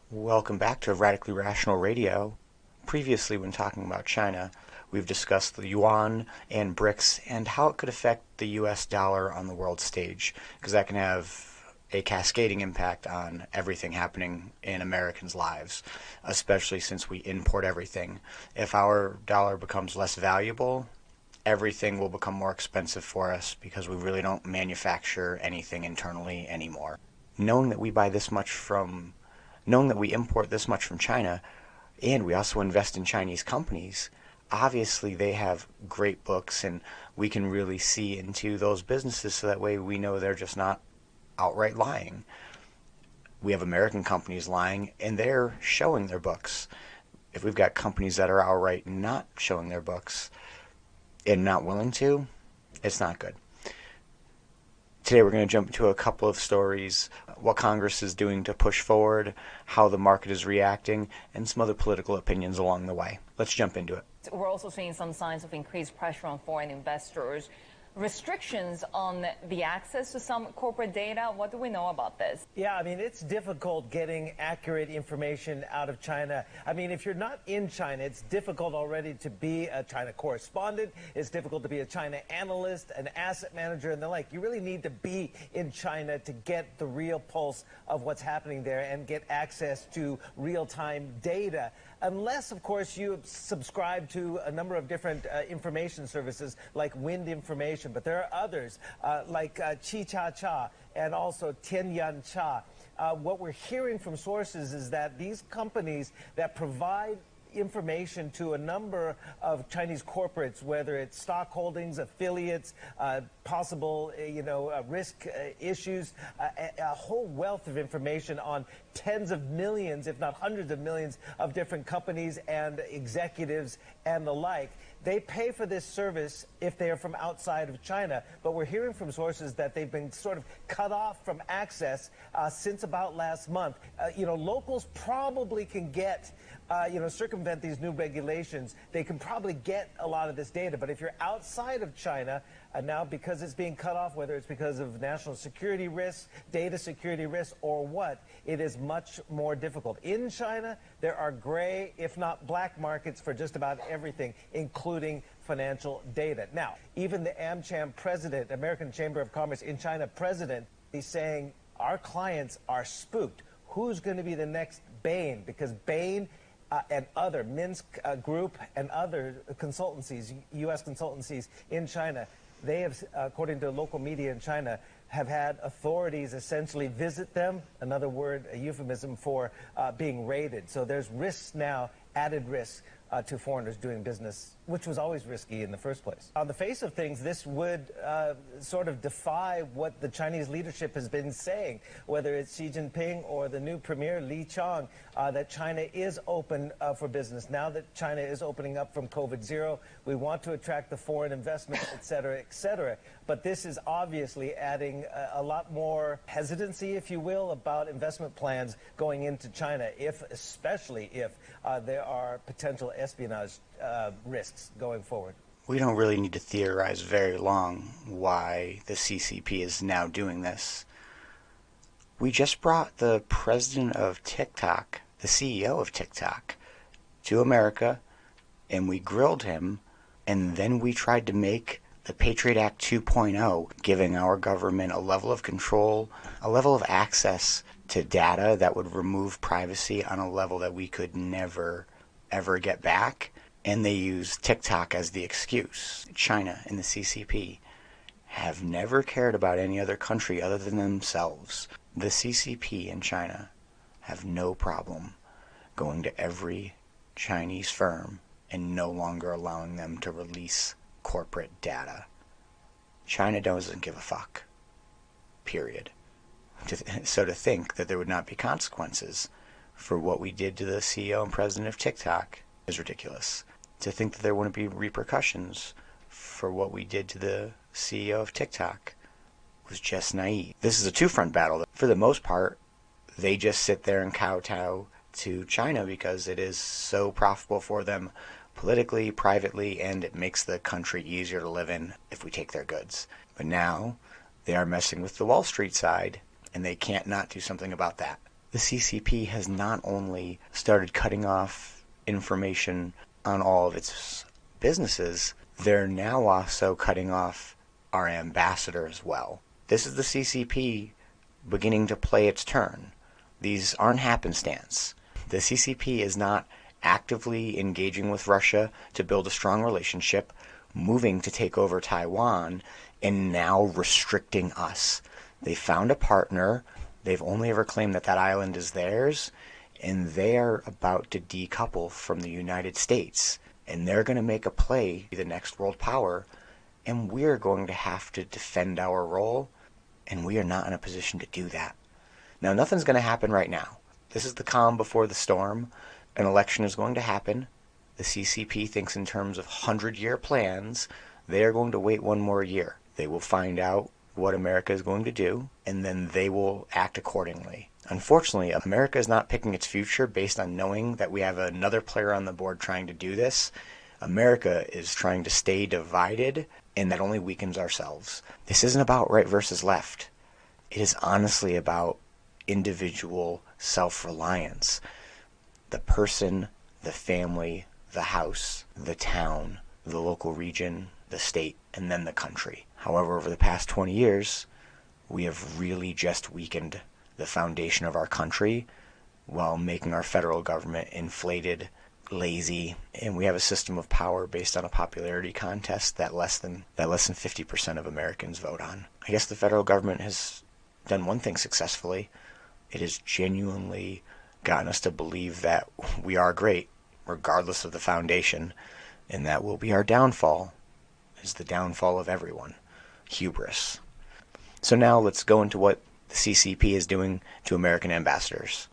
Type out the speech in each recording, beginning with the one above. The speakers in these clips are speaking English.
Welcome back to Radically Rational Radio. Previously, when talking about China, we've discussed the Yuan and BRICS and how it could affect the US dollar on the world stage, because that can have a cascading impact on everything happening in Americans' lives, especially since we import everything. If our dollar becomes less valuable, everything will become more expensive for us because we really don't manufacture anything internally anymore. Knowing that we buy this much from Knowing that we import this much from China, and we also invest in Chinese companies, obviously they have great books and we can really see into those businesses so that way we know they're just not outright lying. We have American companies lying and they're showing their books. If we've got companies that are outright not showing their books and not willing to, it's not good. Today we're going to jump into a couple of stories, what Congress is doing to push forward, how the market is reacting, and some other political opinions along the way. Let's jump into it. We're also seeing some signs of increased pressure on foreign investors. Restrictions on the access to some corporate data. What do we know about this? Yeah, it's difficult getting accurate information out of China. If you're not in China, it's difficult already to be a China correspondent. It's difficult to be a China analyst, an asset manager, and the like. You really need to be in China to get the real pulse of what's happening there and get access to real-time data. Unless, of course, you subscribe to a number of different information services like Wind Information. But there are others like Chi Cha Cha and also Tianyan Cha. What we're hearing from sources is that these companies that provide information to a number of Chinese corporates, whether it's stock holdings, affiliates, possible, risk issues, a whole wealth of information on tens of millions, if not hundreds of millions, of different companies and executives and the like. They pay for this service if they are from outside of China, but we're hearing from sources that they've been sort of cut off from access since about last month. Locals probably can get circumvent these new regulations. They can probably get a lot of this data. But if you're outside of China, now because it's being cut off, whether it's because of national security risks, data security risks, or what, it is much more difficult. In China, there are gray, if not black markets for just about everything, including financial data. Now, even the AmCham president, American Chamber of Commerce in China president, is saying our clients are spooked. Who's going to be the next Bain? Because Bain and other Minsk Group and other consultancies, U.S. consultancies in China, they have, according to local media in China, have had authorities essentially visit them, another word, a euphemism for being raided. So there's risks now, added risks to foreigners doing business, which was always risky in the first place. On the face of things, this would sort of defy what the Chinese leadership has been saying, whether it's Xi Jinping or the new premier, Li Qiang, that China is open for business. Now that China is opening up from COVID-0, we want to attract the foreign investment, et cetera, et cetera. But this is obviously adding a lot more hesitancy, if you will, about investment plans going into China, especially if there are potential espionage risks going forward. We don't really need to theorize very long why the CCP is now doing this. We just brought the president of TikTok, the CEO of TikTok, to America, and we grilled him, and then we tried to make the Patriot Act 2.0, giving our government a level of control, a level of access to data that would remove privacy on a level that we could never, ever get back. And they use TikTok as the excuse. China and the CCP have never cared about any other country other than themselves. The CCP and China have no problem going to every Chinese firm and no longer allowing them to release corporate data. China doesn't give a fuck. Period. So to think that there would not be consequences for what we did to the CEO and president of TikTok is ridiculous. To think that there wouldn't be repercussions for what we did to the CEO of TikTok was just naive. This is a two-front battle. For the most part, they just sit there and kowtow to China because it is so profitable for them politically, privately, and it makes the country easier to live in if we take their goods. But now they are messing with the Wall Street side, and they can't not do something about that. The CCP has not only started cutting off information on all of its businesses, they're now also cutting off our ambassador as well. This is the CCP beginning to play its turn. These aren't happenstance. The CCP is not actively engaging with Russia to build a strong relationship, moving to take over Taiwan, and now restricting us. They found a partner. They've only ever claimed that that island is theirs, and they're about to decouple from the United States. And they're going to make a play to be the next world power, and we're going to have to defend our role, and we are not in a position to do that. Now, nothing's going to happen right now. This is the calm before the storm. An election is going to happen. The CCP thinks in terms of 100-year plans. They are going to wait one more year. They will find out what America is going to do, and then they will act accordingly. Unfortunately, America is not picking its future based on knowing that we have another player on the board trying to do this. America is trying to stay divided, and that only weakens ourselves. This isn't about right versus left. It is honestly about individual self-reliance. The person, the family, the house, the town, the local region, the state, and then the country. However, over the past 20 years, we have really just weakened the foundation of our country while making our federal government inflated, lazy, and we have a system of power based on a popularity contest that less than 50% of Americans vote on. I guess the federal government has done one thing successfully. It has genuinely gotten us to believe that we are great, regardless of the foundation, and that will be our downfall, is the downfall of everyone. Hubris. So now let's go into what the CCP is doing to American ambassadors.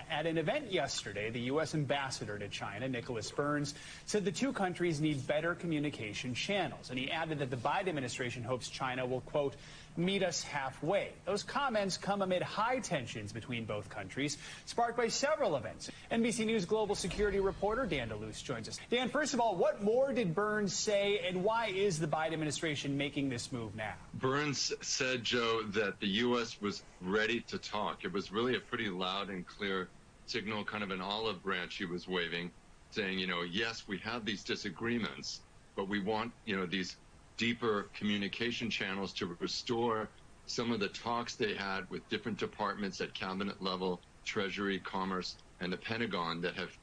At an event yesterday, the U.S. ambassador to China, Nicholas Burns, said the two countries need better communication channels. And he added that the Biden administration hopes China will, quote, meet us halfway. Those comments come amid high tensions between both countries, sparked by several events. NBC News global security reporter Dan DeLuce joins us. Dan, first of all, what more did Burns say, and why is the Biden administration making this move now? Burns said, Joe, that the U.S. was ready to talk. It was really a pretty loud and clear signal, kind of an olive branch he was waving, saying, yes, we have these disagreements, but we want, these deeper communication channels to restore some of the talks they had with different departments at cabinet level, Treasury, Commerce, and the Pentagon that have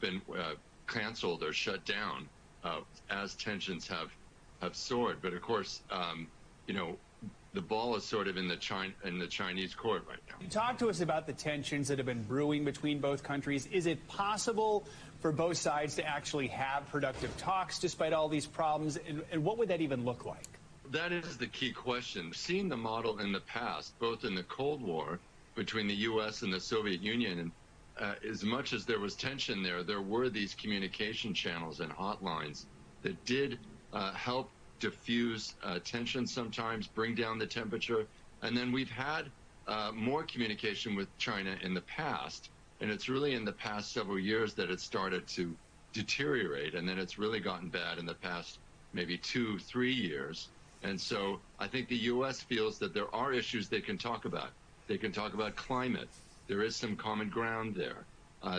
been canceled or shut down as tensions have soared. But of course, the ball is sort of in the Chinese court right now. Talk to us about the tensions that have been brewing between both countries. Is it possible for both sides to actually have productive talks despite all these problems? And what would that even look like? That is the key question. We've seen the model in the past, both in the Cold War between the U.S. and the Soviet Union. And as much as there was tension there were these communication channels and hotlines that did help diffuse tension sometimes, bring down the temperature. And then we've had more communication with China in the past. And it's really in the past several years that it started to deteriorate. And then it's really gotten bad in the past maybe 2-3 years. And so I think the U.S. feels that there are issues they can talk about. They can talk about climate. There is some common ground there.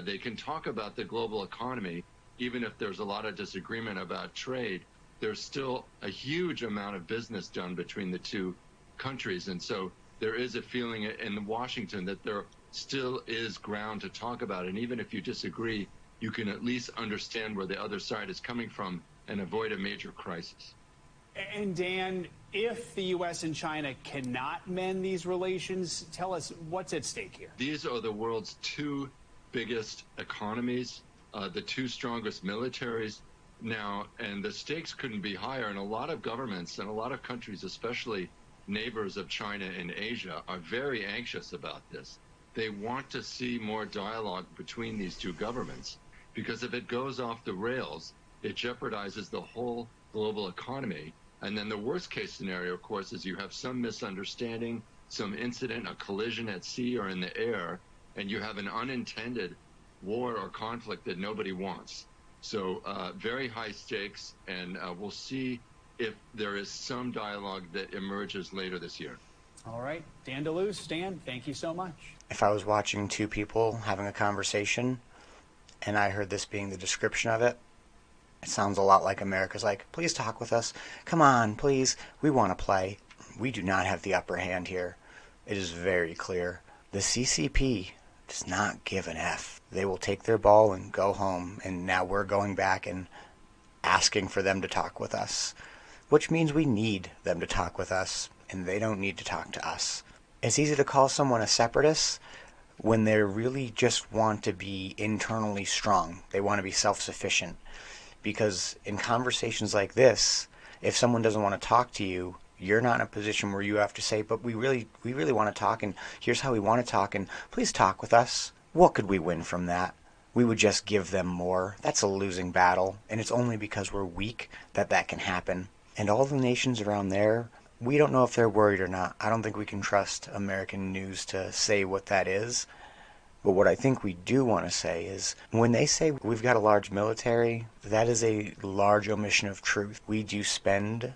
They can talk about the global economy, even if there's a lot of disagreement about trade. There's still a huge amount of business done between the two countries. And so there is a feeling in Washington that there still is ground to talk about. And even if you disagree, you can at least understand where the other side is coming from and avoid a major crisis. And Dan, if the U.S. and China cannot mend these relations, tell us what's at stake here. These are the world's two biggest economies, the two strongest militaries now, and the stakes couldn't be higher. And a lot of governments and a lot of countries, especially neighbors of China in Asia, are very anxious about this. They want to see more dialogue between these two governments, because if it goes off the rails, it jeopardizes the whole global economy. And then the worst case scenario, of course, is you have some misunderstanding, some incident, a collision at sea or in the air, and you have an unintended war or conflict that nobody wants. So very high stakes, and we'll see if there is some dialogue that emerges later this year. All right, Dan DeLuz, Dan, thank you so much. If I was watching two people having a conversation and I heard this being the description of it, it sounds a lot like America's like, please talk with us. Come on, please. We want to play. We do not have the upper hand here. It is very clear. The CCP does not give an F. They will take their ball and go home, and now we're going back and asking for them to talk with us, which means we need them to talk with us, and they don't need to talk to us. It's easy to call someone a separatist when they really just want to be internally strong. They want to be self-sufficient. Because in conversations like this, if someone doesn't want to talk to you, you're not in a position where you have to say, but we really want to talk, and here's how we want to talk, and please talk with us. What could we win from that? We would just give them more. That's a losing battle, and it's only because we're weak that that can happen. And all the nations around there, we don't know if they're worried or not. I don't think we can trust American news to say what that is. But what I think we do want to say is, when they say we've got a large military, that is a large omission of truth. We do spend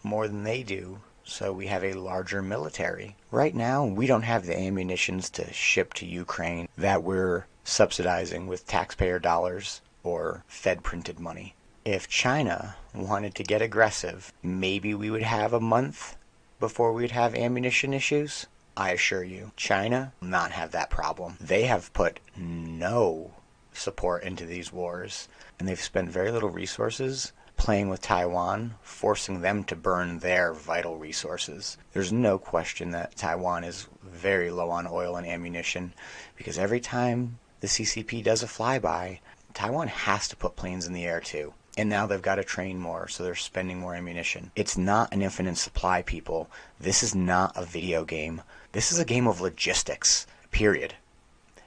more than they do, so we have a larger military. Right now, we don't have the ammunitions to ship to Ukraine that we're subsidizing with taxpayer dollars or Fed-printed money. If China wanted to get aggressive, maybe we would have a month before we'd have ammunition issues. I assure you, China will not have that problem. They have put no support into these wars, and they've spent very little resources playing with Taiwan, forcing them to burn their vital resources. There's no question that Taiwan is very low on oil and ammunition, because every time the CCP does a flyby, Taiwan has to put planes in the air too. And now they've got to train more, so they're spending more ammunition. It's not an infinite supply, people. This is not a video game. This is a game of logistics, period.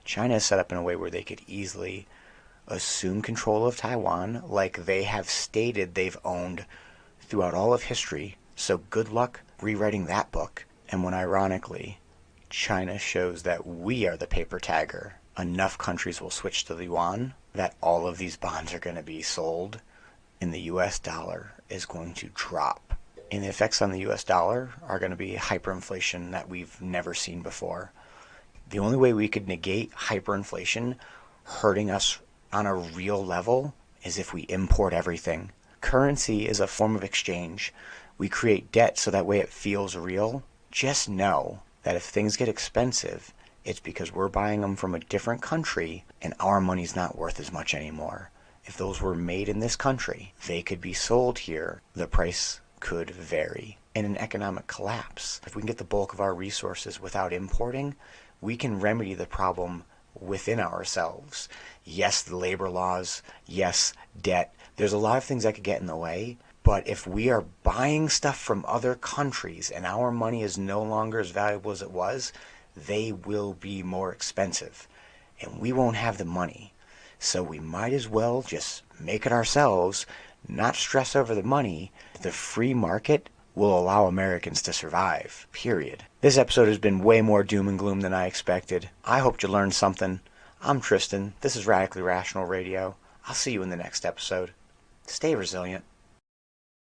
China is set up in a way where they could easily assume control of Taiwan, like they have stated they've owned throughout all of history. So good luck rewriting that book. And when ironically, China shows that we are the paper tiger, enough countries will switch to the yuan that all of these bonds are going to be sold, and the US dollar is going to drop. And the effects on the US dollar are going to be hyperinflation that we've never seen before. The only way we could negate hyperinflation hurting us on a real level is if we import everything. Currency is a form of exchange. We create debt so that way it feels real. Just know that if things get expensive, it's because we're buying them from a different country and our money's not worth as much anymore. If those were made in this country, they could be sold here. The price could vary. In an economic collapse, if we can get the bulk of our resources without importing, we can remedy the problem within ourselves. Yes, the labor laws. Yes, debt. There's a lot of things that could get in the way. But if we are buying stuff from other countries and our money is no longer as valuable as it was, they will be more expensive. And we won't have the money. So we might as well just make it ourselves, not stress over the money. The free market will allow Americans to survive, period. This episode has been way more doom and gloom than I expected. I hope you learned something. I'm Tristan. This is Radically Rational Radio. I'll see you in the next episode. Stay resilient.